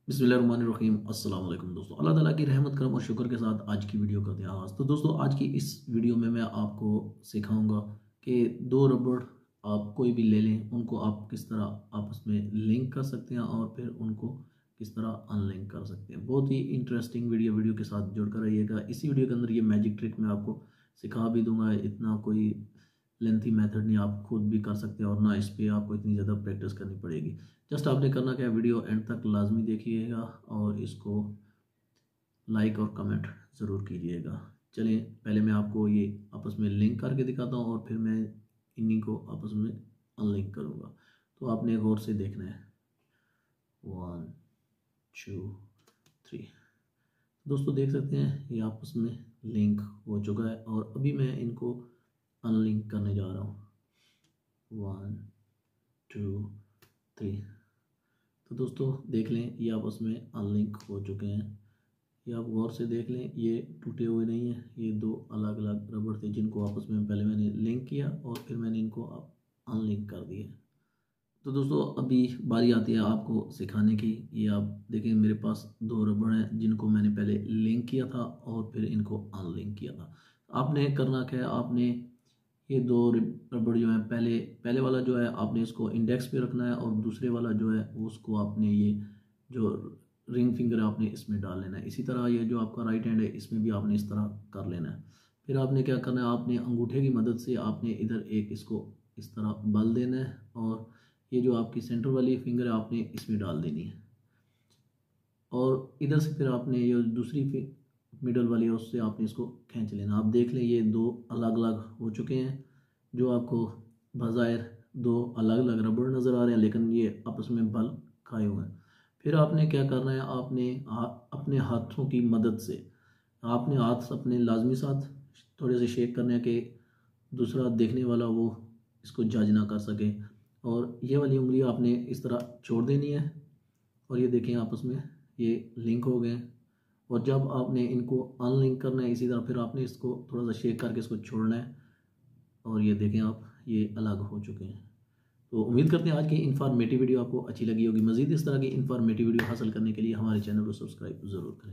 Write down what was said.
बिस्मिल्लाहिर्रहमानिर्रहीम। अस्सलाम वालेकुम दोस्तों, अल्लाह ताला की रहमत करम और शुक्र के साथ आज की वीडियो करते हैं आगाज़। तो दोस्तों, आज की इस वीडियो में मैं आपको सिखाऊंगा कि दो रबड़ आप कोई भी ले लें, उनको आप किस तरह आपस में लिंक कर सकते हैं और फिर उनको किस तरह अनलिंक कर सकते हैं। बहुत ही इंटरेस्टिंग वीडियो के साथ जुड़कर रहिएगा। इसी वीडियो के अंदर ये मैजिक ट्रिक मैं आपको सिखा भी दूंगा। इतना कोई लेंथी मेथड नहीं, आप खुद भी कर सकते हैं और ना इस पर आपको इतनी ज़्यादा प्रैक्टिस करनी पड़ेगी। जस्ट आपने करना क्या है, वीडियो एंड तक लाजमी देखिएगा और इसको लाइक और कमेंट ज़रूर कीजिएगा। चलिए, पहले मैं आपको ये आपस में लिंक करके दिखाता हूँ और फिर मैं इन्हीं को आपस में अनलिंक करूँगा। तो आपने गौर से देखना है। 1 2 3। दोस्तों देख सकते हैं ये आपस में लिंक हो चुका है और अभी मैं इनको अनलिंक करने जा रहा हूँ। 1 2 3। तो दोस्तों देख लें, ये आपस में अनलिंक हो चुके हैं। ये आप गौर से देख लें, ये टूटे हुए नहीं हैं। ये दो अलग अलग रबड़ थे जिनको आपस में पहले मैंने लिंक किया और फिर मैंने इनको अनलिंक कर दिए। तो दोस्तों अभी बारी आती है आपको सिखाने की। ये आप देखें, मेरे पास दो रबड़ हैं जिनको मैंने पहले लिंक किया था और फिर इनको अनलिंक किया था। आपने करना क्या है, आपने ये दो रबड़ जो है, पहले पहले वाला जो है आपने इसको इंडेक्स पे रखना है और दूसरे वाला जो है उसको आपने ये जो रिंग फिंगर है आपने इसमें डाल लेना है। इसी तरह ये जो आपका राइट हैंड है इसमें भी आपने इस तरह कर लेना है। फिर आपने क्या करना है, आपने अंगूठे की मदद से आपने इधर एक इसको इस तरह बल देना है और ये जो आपकी सेंटर वाली फिंगर है आपने इसमें डाल देनी है और इधर से फिर आपने ये दूसरी मिडल वाली है उससे आपने इसको खींच लेना। आप देख लें, ये दो अलग अलग हो चुके हैं। जो आपको बज़ाहिर दो अलग अलग रबड़ नज़र आ रहे हैं लेकिन ये आपस में बल खाए हुए हैं। फिर आपने क्या करना है, आपने अपने हाथों की मदद से आपने हाथ अपने लाजमी साथ थोड़े से शेक करने कि दूसरा देखने वाला वो इसको जज ना कर सके। और ये वाली उंगली आपने इस तरह छोड़ देनी है और ये देखें आपस में ये लिंक हो गए। और जब आपने इनको अनलिंक करना है इसी तरह फिर आपने इसको थोड़ा सा शेक करके इसको छोड़ना है और ये देखें आप, ये अलग हो चुके हैं। तो उम्मीद करते हैं आज की इन्फॉर्मेटिव वीडियो आपको अच्छी लगी होगी। मज़ीद इस तरह की इन्फॉर्मेटिव वीडियो हासिल करने के लिए हमारे चैनल को सब्सक्राइब ज़रूर करें।